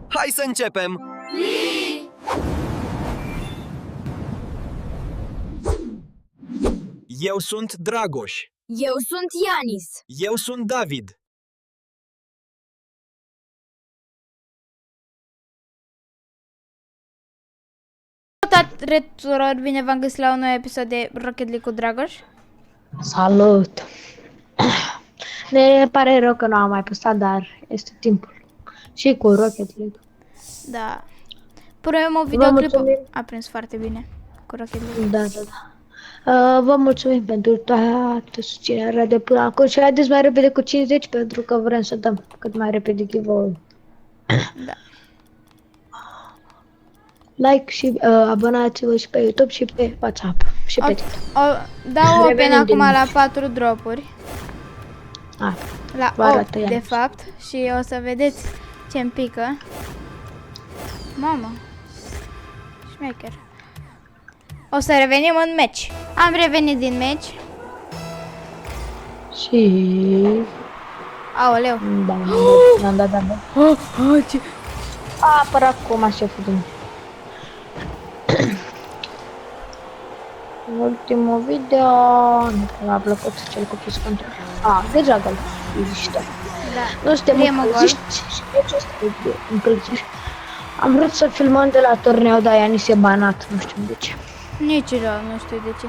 Hai să începem! Eu sunt Dragoș. Eu sunt Ianis. Eu sunt David. Salutare tuturor, bine v-am găsit la un nou episod de Rocket League cu Dragoș. Salut! Ne pare rău că nu am mai postat, dar este timpul. Și cu Rocket League. Da. Primul videoclip mulțumim. a prins foarte bine cu Rocket League. Da. Vă mulțumim pentru toată susținerea de până acum și haideți mai repede cu 50 pentru că vrem să dăm cât mai repede giveaway. Da. Like și abonați-vă și pe YouTube și pe WhatsApp și pe TikTok. Dau open Revenim acum din- la 4 dropuri. La vă 8 arată ea. de fapt și o să vedeți ce-mi pică. Mamă. Șmecher. O să revenim în meci. Am revenit din meci. Și... Aoleu. Da. Ce... A apărat coma șeful din... În ultimul video nu prea mi-a plăcut cel cu Kiss Control. Deja gol. Există. Da. Nu suntem Primul gol. încălziști și meciul ăsta e de încălzire. Am vrut să filmăm de la turneu, dar Ianis e banat, nu știu de ce. Nici rău, nu știu de ce.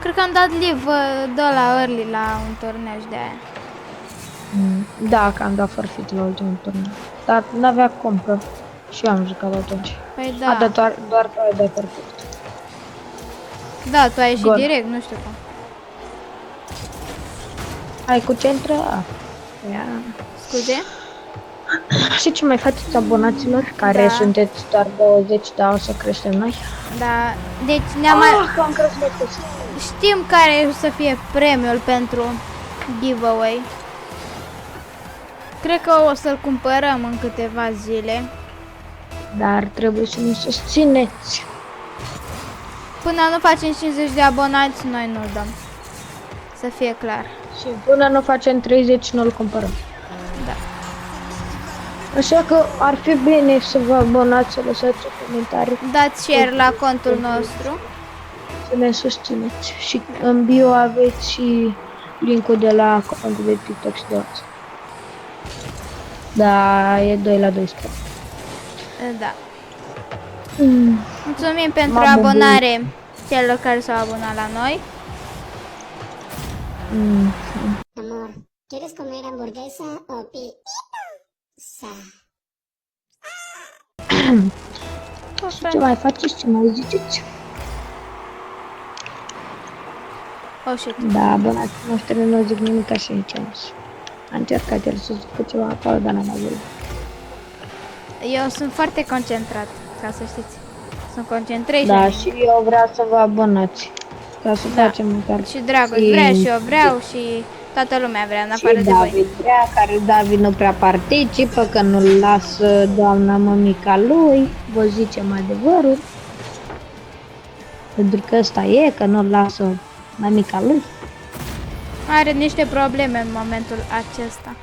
Cred că am dat live de la early la un turneu și de aia. Da, că am dat forfeit la ultimul turneu. Dar n-avea cum, că și eu am jucat atunci. Păi A, da. dar doar că ai dat forfeit. Da, tu ai ieșit Gol. direct, nu știu cum. Hai cu centră? Ia. Scuze? Și ce mai faceți abonaților? Care Da. sunteți doar 20, dar o să creștem noi? Da. Deci ne-am mai... că am crescut. Știm care o să fie premiul pentru giveaway. Cred că o să-l cumpărăm în câteva zile. Dar trebuie să ne susțineți. Până nu facem 50 de abonați, noi nu-l dăm. Să fie clar. Și până nu facem 30, nu-l cumpărăm. Da. Așa că ar fi bine să vă abonați, să lăsați comentarii, Dați share la contul nostru. să ne susțineți. Și în bio aveți și linkul de la contul de TikTok și de WhatsApp. Da, e 2 la 12. Da. Mulțumim pentru Mamă, abonare celor care s-au abonat la noi. Amor, ¿quieres comer hamburguesa o pizza? Ce mai faceți? Ce mai ziceți? Oh, shit. Da, abonații noștri nu zic nimic așa nici am zis. A încercat el să zică ceva acolo, dar n-am avut. Eu sunt foarte concentrat, ca să știți. Sunt concentration. Da, și eu vreau să vă abonați. Ca să facem măcar. Și Dragoș vrea și eu vreau și toată lumea vrea, în afară Și de voi. David vrea, care David nu prea participă, că nu-l lasă doamna mămica lui. Vă zicem adevărul. Pentru că ăsta e, că nu-l lasă mămica lui. Are niște probleme în momentul acesta.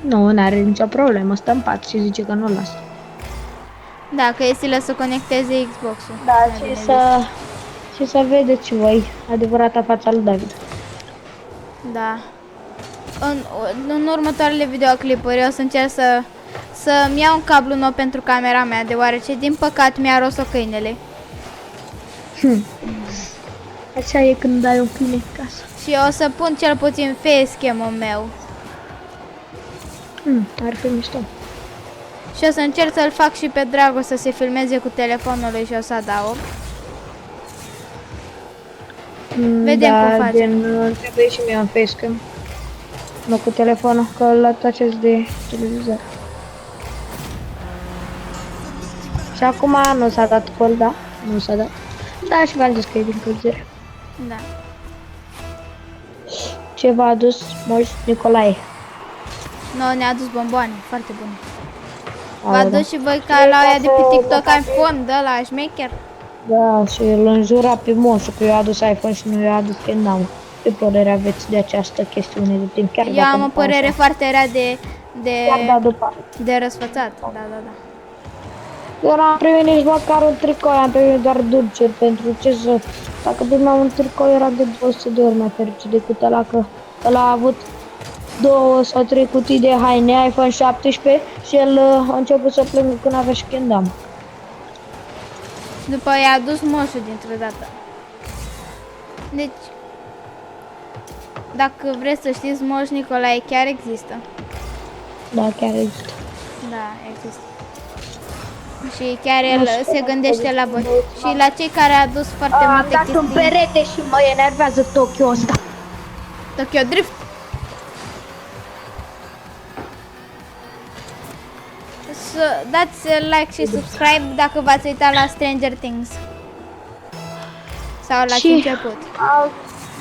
Nu are nicio problemă, stă în pat și zice că nu-l lasă. Da, că este să conecteze Xbox-ul. Da, Mai și bine să vedeți și voi adevărata fața lui David. zis. Da. În următoarele videoclipuri o să încerc să-mi iau un cablu nou pentru camera mea, deoarece din păcat mi-a ros-o câinele. Așa e când ai un câine în casă. Și o să pun cel puțin facecam-ul meu. Ar fi mișto. Și o să încerc să-l fac și pe Dragoș să se filmeze cu telefonul lui și o să adaug. Vedem cum facem. Trebuie și mie un facecam. Nu cu telefonul, că la acest de televizor. Și acum nu s-a dat gol, da? Nu s-a dat. Da, și v-am zis că e din încălzire. Da. Ce v-a adus Moș Nicolae? Noi ne-a adus bomboane, foarte bune. Au, V-a da. adus și voi ca la aia de pe TikTok iPhone, de la șmecher? Da, și îl înjura pe moșul că i-a adus iPhone și nu i-a adus când n-am. Ce părere aveți de această chestiune de timp? Chiar Eu dacă am nu o părere așa. foarte rea Da, după. de răsfățat. Da, da, da. Eu n-am primit nici măcar un tricou, am primit doar dulciuri pentru ce să... Dacă primeam un tricou era de 200 de ori mai fericit decât ăla, că ăla a avut 2 sau 3 cutii de haine, iPhone 17 și el a început să plângă când avea și Kendama. După i-a adus moșul dintr-o dată. Deci, dacă vreți să știți, Moș Nicolae chiar există. Da, chiar există. Da, există. Și chiar el se gândește la voi. Și la cei care a adus foarte Am multe dat un chestii. perete și mă enervează Tokyo ăsta. Tokyo Drift. Să dați like și subscribe dacă v-ați uitat la Stranger Things. Sau la ce început.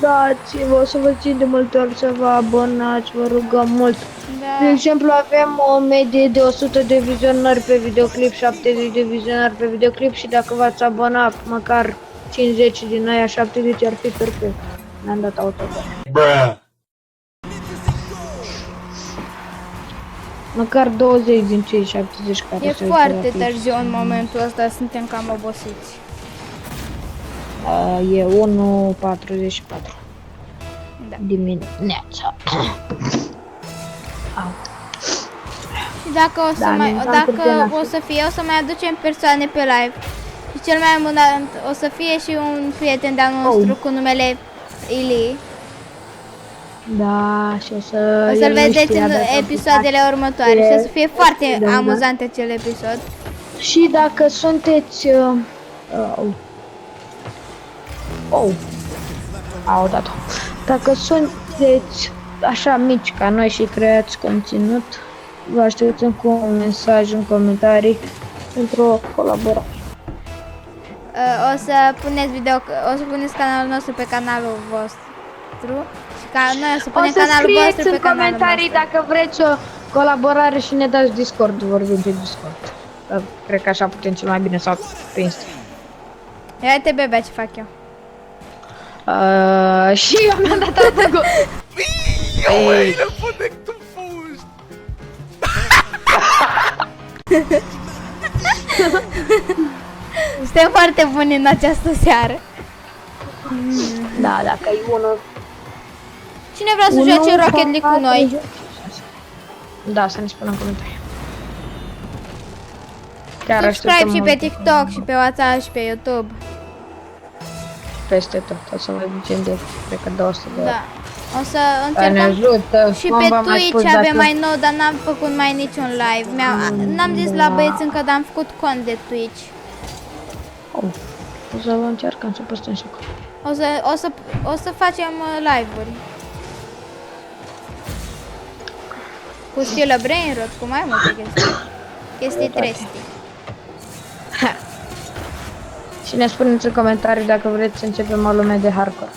Dați-vă, o să vă țin de multe ori să vă abonați, vă rugăm mult. Da. De exemplu, avem o medie de 100 de vizionări pe videoclip, 70 de vizionări pe videoclip și dacă v-ați abona măcar 50 din aia, 70 ar fi perfect. Mi-am dat autogol. Măcar 20 din cei 70 care E se uită foarte la clip. târziu în momentul ăsta, suntem cam obosiți. E 1:44 Da. dimineața. Și dacă o să Da, mai, ne-am dacă terminat. o să fie, o să mai aducem persoane pe live. Și cel mai amuzant, o să fie și un prieten de-al nostru cu numele Ili. Da, și o să... O să-l vedeți în episoadele următoare și o să fie foarte Da. amuzant acel episod. Și dacă sunteți... Au dat-o. Dacă sunteți așa mici ca noi și creați conținut, vă așteptăm cu un mesaj în comentarii pentru o colaborare. O să puneți o să puneți canalul nostru pe canalul vostru. Și noi o să O punem să canalul scrieți vostru în pe canalul comentarii nostru. dacă vreți o colaborare și ne dați Discord, vorbim pe Discord. Cred că așa putem cel mai bine, sau pe Insta. Ia uite, bebea, ce fac eu. Și eu mi-am dat autogol. Suntem foarte buni în această seară. Da, dacă e unul... Cine vrea să joace Rocket League cu noi? Da, să ne spună în comentarii. Chiar Subscribe așteptăm și pe mult. TikTok și pe WhatsApp și pe YouTube. Peste tot, o să vă ducem de, cred că 200 de ori. Da. O să Dar ne încercăm ajută. și cum pe v-am mai spus, Twitch avem dacă- mai nou, dar n-am făcut mai niciun live. N-am zis la băieți încă, dar am făcut cont de Twitch. Oh, o să vă încercăm să postăm și acolo. O să facem live-uri. Cu stilă brain rot, cu mai multe chestii. Chestii trestii. Și ne spuneți în comentarii dacă vreți să începem o lume de hardcore.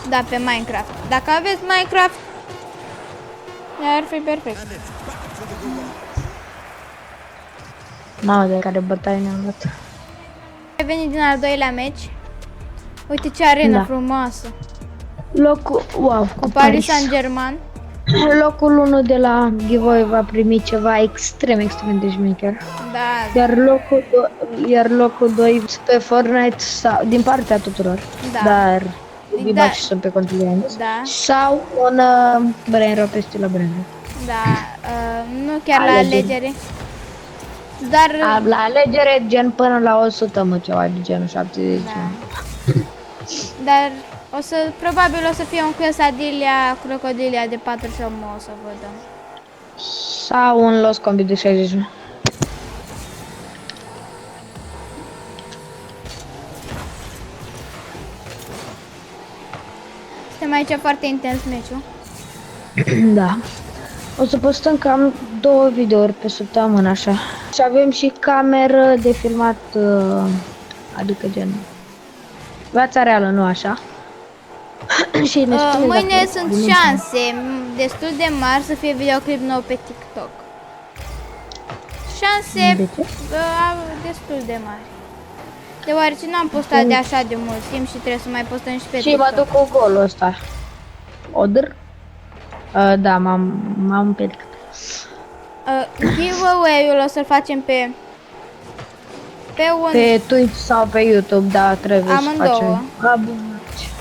Da, pe Minecraft. Dacă aveți Minecraft, ar fi perfect. Mamă, de care bătaie ne-am dat. Ai venit din al doilea meci. Uite ce arenă Da. frumoasă. Locul, wow, Cu Paris Saint-Germain. Locul 1 de la giveaway va primi ceva extrem de șmecher. Da, Iar locul 2 pe Fortnite sau, din partea tuturor. Da. Dar Da. Biba și sunt pe contul Yannis. da, Sau un brain rot pe stilă brain rot. da. Nu chiar la Alegeri. alegere. Dar La alegere gen până la 100, mă, ceva de genul 70. Dar probabil o să fie un Quesadilla Crocodilia de 48 o să vă dăm. Sau un Los Combi de 60. Suntem aici foarte intens meciul. Da. O să postăm cam 2 videouri pe săptămână, așa. Și avem și cameră de filmat, adică gen viața reală, nu așa. Și ne spuneți Mâine dacă sunt vreți. șanse destul de mari să fie videoclip nou pe TikTok. Șanse De ce? destul de mari. Deoarece nu am postat de așa de mult timp și trebuie să mai postăm și pe Și mă TikTok. duc cu golul ăsta. Odr? Da, m-am împiedicat. Giveaway-ul o să-l facem pe un... Pe Twitch sau pe YouTube, da, trebuie Amândouă. să facem. Abonați.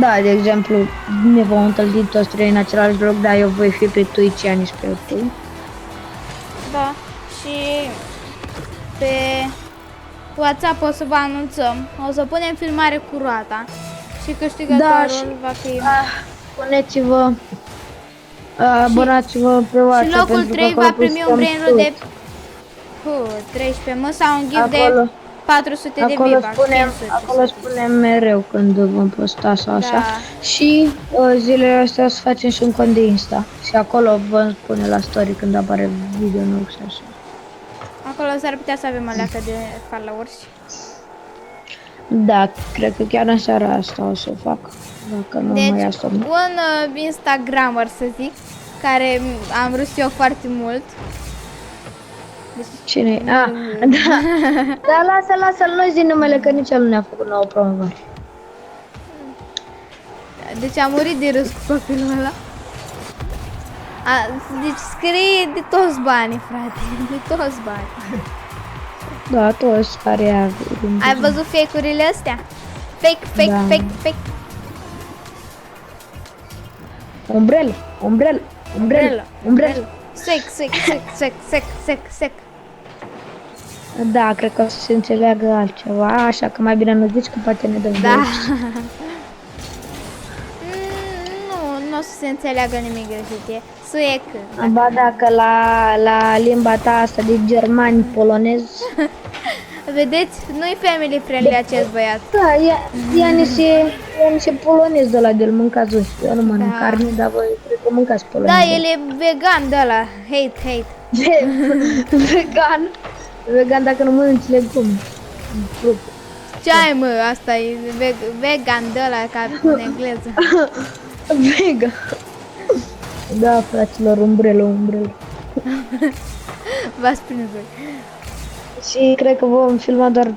Da, de exemplu, ne vom întâlni toți trei în același loc, dar eu voi fi pe Twitch, Ianis pe YouTube. Da, și pe WhatsApp o să vă anunțăm. O să punem filmare cu roata și câștigătorul va fi... Puneți-vă, abonați-vă pe WhatsApp. Și locul pentru 3 că va acolo primi un postăm brain root de tot. 13 mă sau un gift Acolo- de 400 de Acolo V-Bucks, spunem, 500. acolo spunem mereu când vom posta sau așa. Da. Și zilele astea o să facem și un cont de Insta. Și acolo vă spune la story când apare video nou și așa. Acolo s-ar putea să avem o leacă de followers. Da, cred că chiar în seara asta o să o fac. Dacă nu mai ia Deci, somn. un Instagrammer, să zic, care am râs eu foarte mult. Cine e? Da. Dar lasă-l, nu zi numele, că nici el nu ne-a făcut nouă promovare. Deci am murit de râs cu copilul ăla. Deci scrie de toți banii, frate, de toți banii. Da, toți care au. Ai văzut fake-urile astea? Fake, Da. fake. Umbrel. Sec. Da, cred că o să se înțeleagă altceva, așa că mai bine nu zici că poate ne dăm Da. voie. Nu o să se înțeleagă nimic greșit, e suec. Ba da, că la limba ta asta de germani, polonez. Vedeți? Nu-i family friendly acest băiat. Da, Ianis e polonez de la de-l mâncați voi. Eu nu mănânc Da. carne, dar voi cred că mâncați polonez. Da, el e vegan de ăla. Hate. Vegan dacă nu mănânci legume. Fruct. Ce ai mă? Asta e vegan de ăla ca în engleză. Vegan. Da, fraților, umbrelă. V-ați prins voi. Și cred că vom filma doar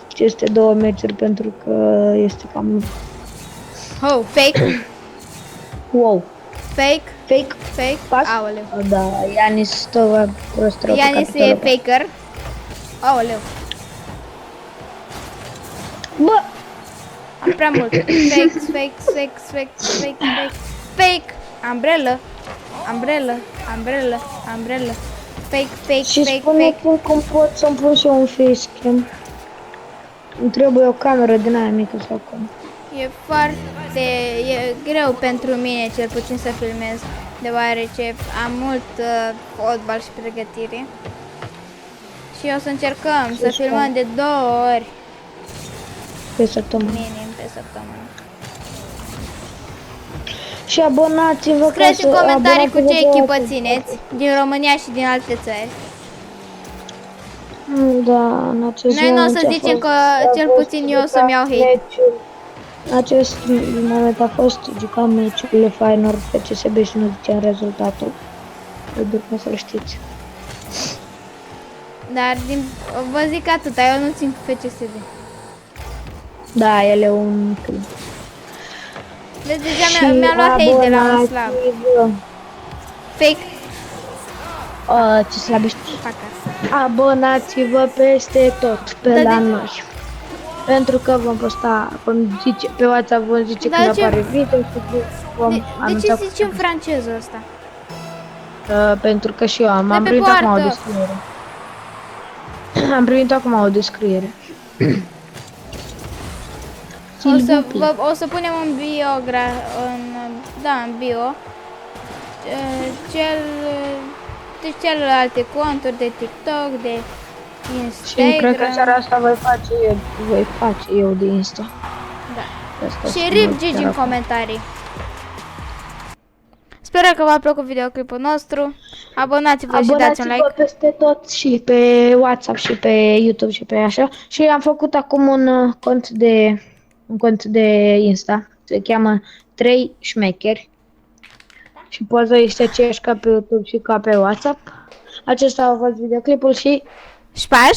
aceste două meciuri pentru că este cam... Oh, fake. Wow. Fake. Pas? Aoleu. Da, Ianis stă prost rău pe Ianis capitolul e ăsta. faker. Aoleu. Bă! Am prea mult. Fake. Umbrella. Fake. Și spune-mi cum pot să-mi pun și eu un facecam. Îmi trebuie o cameră din aia mică sau cum. E greu pentru mine cel puțin să filmez, deoarece am mult fotbal și pregătire. Și o să încercăm să filmăm de 2 ori Pe săptămână. minim pe săptămână. Și abonați-vă ca Scrieți în să- comentarii cu ce abonați-vă echipă pe- țineți, din România și din alte țări. Da, în acest Noi nu o moment să a zicem fost- că a cel fost puțin eu o să-mi iau hate. meciul. În acest moment a fost jucat meciurile Feyenoord FCSB și nu zicem rezultatul. Trebuie să-l știți. Dar vă zic atâta, eu nu țin cu FCSB. Da, el e un club. Deci deja mi-a luat hate de la un slab. abonați-vă. Fake. Ce slab ești. Fac asta. Abonați-vă peste tot pe Dar la de- noi. Pentru că vom posta, vom zice, pe WhatsApp vom zice Dar când ce- apare video și vom De anunța ce zici în franceză asta? pentru că și eu am pe primit acum o poartă. descriere. Am primit acum o descriere. O să punem în bio, în bio, de celelalte conturi de TikTok, de Și cred că Instagram. seara asta voi face eu de Insta. Da. Asta Și să RIP văd Gigi chiar în acum. comentarii. Sper că v-a plăcut videoclipul nostru. Abonați-vă și dați un Abonați-vă like. peste tot și pe WhatsApp și pe YouTube și pe așa. Și am făcut acum un cont de Insta. Se cheamă 3 șmecheri. Și poza este aceeași ca pe YouTube și ca pe WhatsApp. Acesta a fost videoclipul și Șpa!